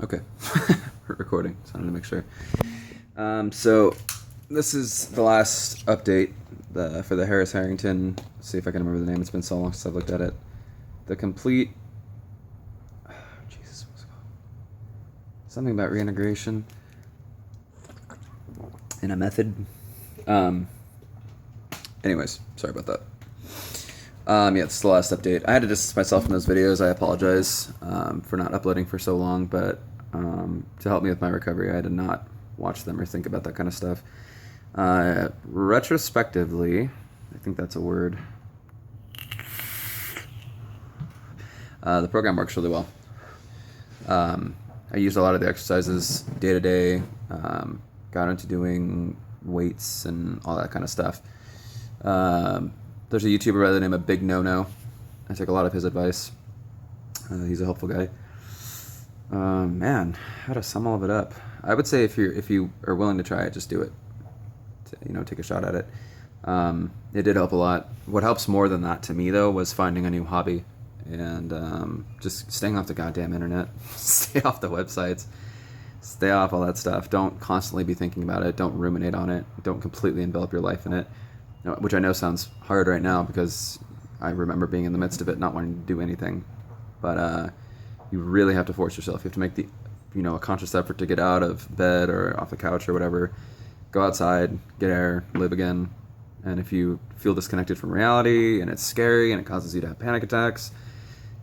Okay. We're recording. Just wanted to make sure. So this is the last update for the Harris Harrington. Let's see if I can remember the name. It's been so long since I've looked at it. The complete. Oh, Jesus, what's it called? Something about reintegration in a method. Anyways, sorry about that. Yeah, this is the last update. I had to distance myself from those videos. I apologize for not uploading for so long, but to help me with my recovery, I had to not watch them or think about that kind of stuff. Retrospectively, I think that's a word. The program works really well. I used a lot of the exercises day to day, got into doing weights and all that kind of stuff. There's a YouTuber by the name of Big No No. I take a lot of his advice. He's a helpful guy. Man, how to sum all of it up? I would say if you are willing to try it, just do it. Take a shot at it. It did help a lot. What helps more than that to me though was finding a new hobby and just staying off the goddamn internet. Stay off the websites. Stay off all that stuff. Don't constantly be thinking about it. Don't ruminate on it. Don't completely envelop your life in it. Which I know sounds hard right now because I remember being in the midst of it, not wanting to do anything. But you really have to force yourself. You have to make a conscious effort to get out of bed or off the couch or whatever. Go outside, get air, live again. And if you feel disconnected from reality and it's scary and it causes you to have panic attacks,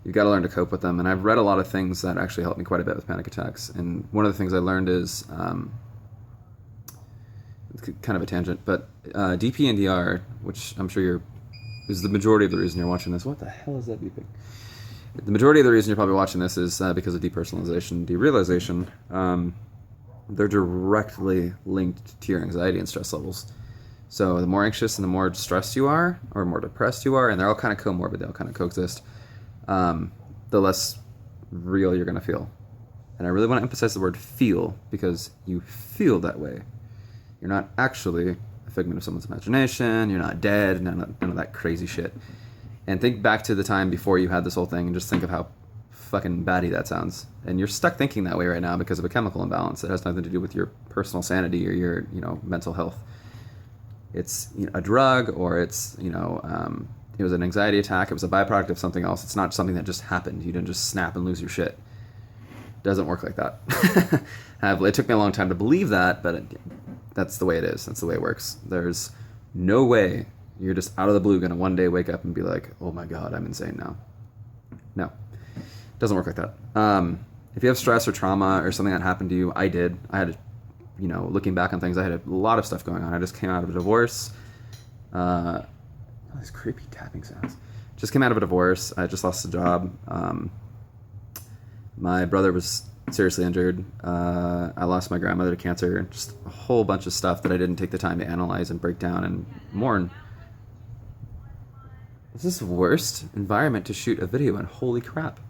you've got to learn to cope with them. And I've read a lot of things that actually helped me quite a bit with panic attacks. And one of the things I learned is kind of a tangent, but DP and DR, which I'm sure is the majority of the reason you're watching this. What the hell is that beeping? The majority of the reason you're probably watching this is because of depersonalization, derealization. They're directly linked to your anxiety and stress levels. So the more anxious and the more stressed you are, or more depressed you are, and they're all kind of comorbid, they all kind of coexist, the less real you're going to feel. And I really want to emphasize the word feel, because you feel that way. You're not actually a figment of someone's imagination. You're not dead. None of that crazy shit. And think back to the time before you had this whole thing and just think of how fucking batty that sounds. And you're stuck thinking that way right now because of a chemical imbalance that has nothing to do with your personal sanity or your mental health. It's a drug, or it was an anxiety attack. It was a byproduct of something else. It's not something that just happened. You didn't just snap and lose your shit. It doesn't work like that. It took me a long time to believe that, but that's the way it is. That's the way it works. There's no way you're just out of the blue going to one day wake up and be like, oh my God, I'm insane now. No, it doesn't work like that. If you have stress or trauma or something that happened to you, I did. I had, looking back on things, I had a lot of stuff going on. I just came out of a divorce. These creepy tapping sounds. Just came out of a divorce. I just lost a job. My brother was seriously injured. I lost my grandmother to cancer. Just a whole bunch of stuff that I didn't take the time to analyze and break down and mourn. This is the worst environment to shoot a video in. Holy crap.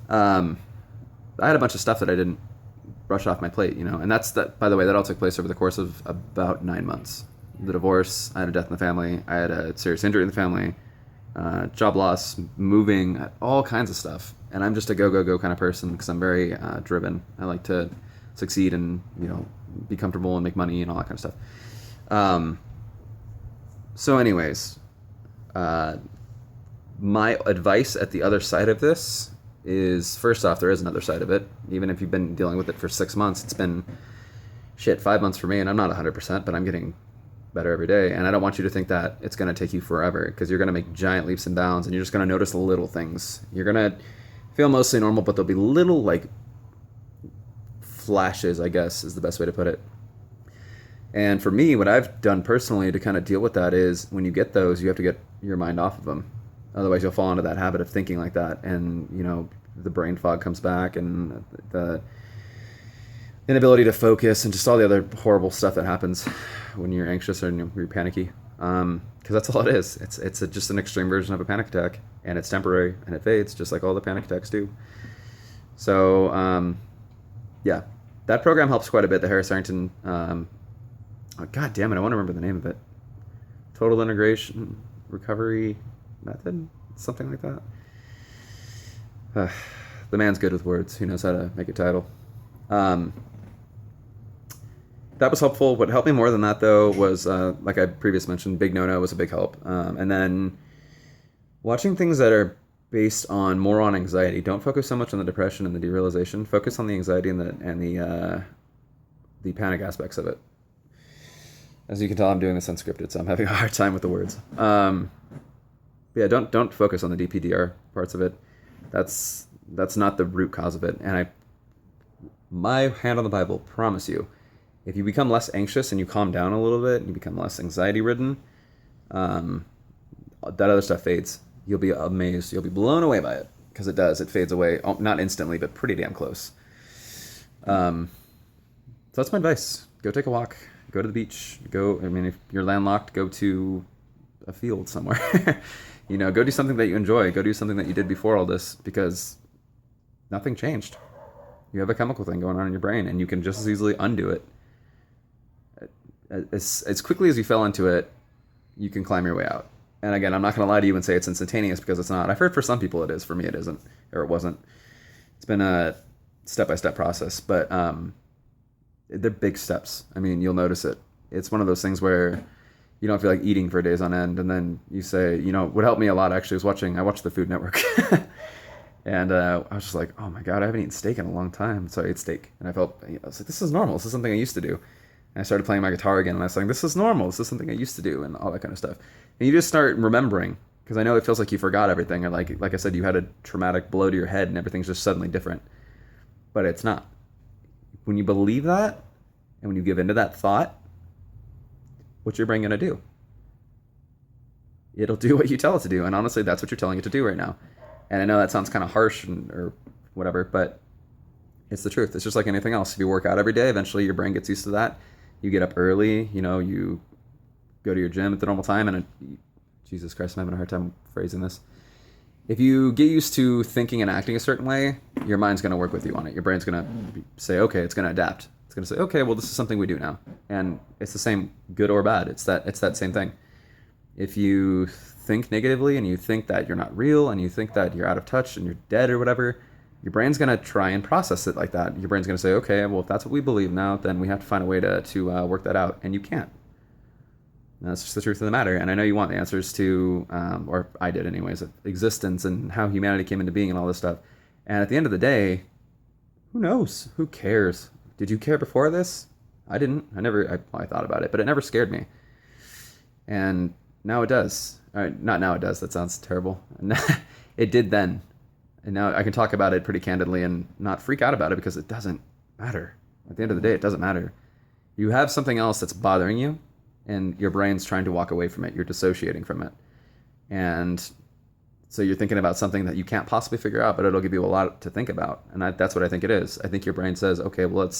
I had a bunch of stuff that I didn't brush off my plate, and by the way, that all took place over the course of about 9 months. The divorce, I had a death in the family, I had a serious injury in the family, job loss, moving, all kinds of stuff. And I'm just a go kind of person because I'm very driven. I like to succeed and be comfortable and make money and all that kind of stuff. So anyways, my advice at the other side of this is, first off, there is another side of it. Even if you've been dealing with it for 6 months, it's been 5 months for me, and I'm not 100%, but I'm getting better every day. And I don't want you to think that it's going to take you forever, because you're going to make giant leaps and bounds, and you're just going to notice little things. You're going to feel mostly normal, but there'll be little flashes, I guess is the best way to put it. And for me, what I've done personally to kind of deal with that is, when you get those, you have to get your mind off of them. Otherwise you'll fall into that habit of thinking like that, and the brain fog comes back, and the inability to focus, and just all the other horrible stuff that happens when you're anxious or you're panicky. Because that's all it is. It's just an extreme version of a panic attack, and it's temporary, and it fades, just like all the panic attacks do. So, yeah, that program helps quite a bit. The Harris Harrington, God damn it, I want to remember the name of it. Total Integration Recovery Method, something like that. The man's good with words. He knows how to make a title. That was helpful. What helped me more than that, though, was, like I previously mentioned, Big No-No was a big help. And then watching things that are based on more on anxiety. Don't focus so much on the depression and the derealization. Focus on the anxiety and the panic aspects of it. As you can tell, I'm doing this unscripted, so I'm having a hard time with the words. Yeah, don't focus on the DPDR parts of it. That's not the root cause of it. And my hand on the Bible, promise you, if you become less anxious and you calm down a little bit, and you become less anxiety-ridden, that other stuff fades. You'll be amazed. You'll be blown away by it, because it does. It fades away, not instantly, but pretty damn close. So that's my advice. Go take a walk. Go to the beach. If you're landlocked, go to a field somewhere. Go do something that you enjoy. Go do something that you did before all this, because nothing changed. You have a chemical thing going on in your brain, and you can just as easily undo it. As quickly as you fell into it, you can climb your way out. And again, I'm not going to lie to you and say it's instantaneous, because it's not. I've heard for some people it is. For me, it isn't, or it wasn't. It's been a step-by-step process, but they're big steps. You'll notice it. It's one of those things where you don't feel like eating for days on end, and then you say, what helped me a lot actually was I watched the Food Network. And I was just like, oh my God, I haven't eaten steak in a long time. So I ate steak, and I was like, this is normal. This is something I used to do. And I started playing my guitar again, and I was like, this is normal. This is something I used to do, and all that kind of stuff. And you just start remembering, because I know it feels like you forgot everything, or like I said, you had a traumatic blow to your head, and everything's just suddenly different. But it's not. When you believe that, and when you give into that thought, what's your brain going to do? It'll do what you tell it to do. And honestly, that's what you're telling it to do right now. And I know that sounds kind of harsh or whatever, but it's the truth. It's just like anything else. If you work out every day, eventually your brain gets used to that. You get up early, you go to your gym at the normal time, and Jesus Christ, I'm having a hard time phrasing this. If you get used to thinking and acting a certain way, your mind's going to work with you on it. Your brain's going to say, okay, it's going to adapt. It's going to say, okay, well, this is something we do now. And it's the same, good or bad. It's that same thing. If you think negatively, and you think that you're not real, and you think that you're out of touch and you're dead or whatever, your brain's going to try and process it like that. Your brain's going to say, okay, well, if that's what we believe now, then we have to find a way to work that out. And you can't. And that's just the truth of the matter. And I know you want the answers to, or I did anyways, of existence and how humanity came into being and all this stuff. And at the end of the day, who knows? Who cares? Did you care before this? I didn't. I thought about it, but it never scared me. And now it does. Not now it does. That sounds terrible. It did then. And now I can talk about it pretty candidly and not freak out about it, because it doesn't matter. At the end of the day, it doesn't matter. You have something else that's bothering you, and your brain's trying to walk away from it. You're dissociating from it. And so you're thinking about something that you can't possibly figure out, but it'll give you a lot to think about. And that's what I think it is. I think your brain says, okay, well,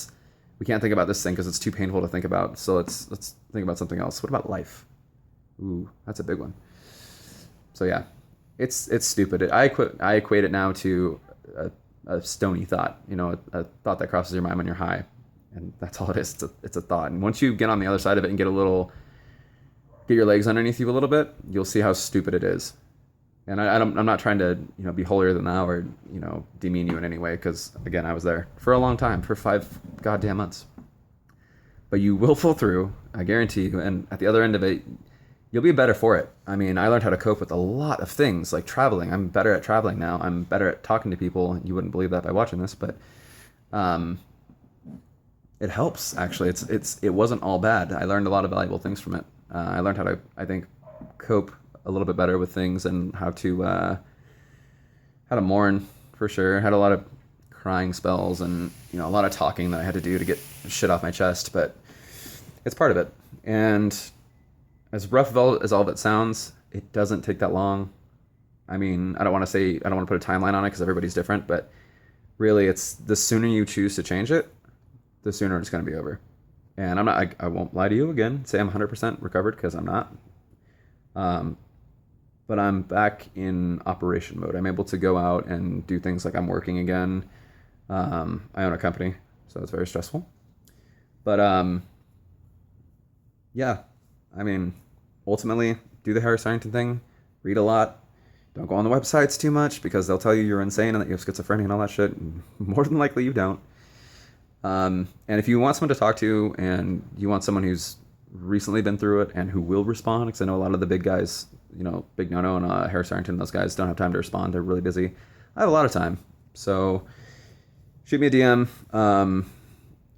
we can't think about this thing because it's too painful to think about. So let's think about something else. What about life? Ooh, that's a big one. So yeah, it's stupid. I equate it now to a stony thought, a thought that crosses your mind when you're high. And that's all it is. It's a thought. And once you get on the other side of it and get your legs underneath you a little bit, you'll see how stupid it is. And I'm not trying to, be holier than thou or, demean you in any way, because again, I was there for a long time, for 5 goddamn months. But you will pull through, I guarantee you. And at the other end of it, you'll be better for it. I learned how to cope with a lot of things, like traveling. I'm better at traveling now. I'm better at talking to people. You wouldn't believe that by watching this, but it helps, actually. It wasn't all bad. I learned a lot of valuable things from it. I learned how to, I think, cope a little bit better with things, and how to mourn, for sure. Had a lot of crying spells, and a lot of talking that I had to do to get shit off my chest, but it's part of it. And as rough as all of it sounds, it doesn't take that long. I don't want to put a timeline on it, because everybody's different, but really, it's the sooner you choose to change it, the sooner it's going to be over. And I won't lie to you again, say I'm 100% recovered, because I'm not. But I'm back in operation mode. I'm able to go out and do things like I'm working again. I own a company, so it's very stressful. But yeah, ultimately, do the Harris Harrington thing, read a lot, Don't go on the websites too much because they'll tell you you're insane and that you have schizophrenia and all that shit. More than likely you don't. And if you want someone to talk to and you want someone who's recently been through it and who will respond, because I know a lot of the big guys, Big Nono and Harris Harrington, those guys don't have time to respond. They're really busy. I have a lot of time. So shoot me a DM.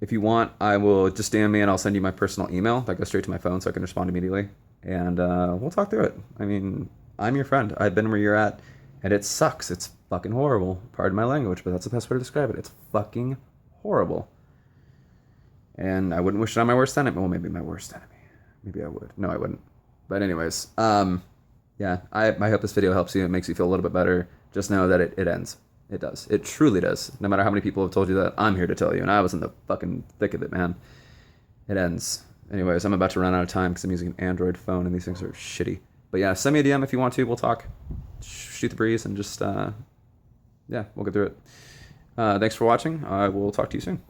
If you want, I will just DM me and I'll send you my personal email that goes straight to my phone so I can respond immediately. And we'll talk through it. I mean, I'm your friend. I've been where you're at, and it sucks. It's fucking horrible. Pardon my language, but that's the best way to describe it. It's fucking horrible. And I wouldn't wish it on my worst enemy. Well, maybe my worst enemy. Maybe I would. No, I wouldn't. But anyways, yeah, I hope this video helps you. It makes you feel a little bit better. Just know that it ends. It does. It truly does. No matter how many people have told you that, I'm here to tell you. And I was in the fucking thick of it, man. It ends. Anyways, I'm about to run out of time because I'm using an Android phone and these things are shitty. But yeah, send me a DM if you want to. We'll talk. Shoot the breeze and just, yeah, we'll get through it. Thanks for watching. I will talk to you soon.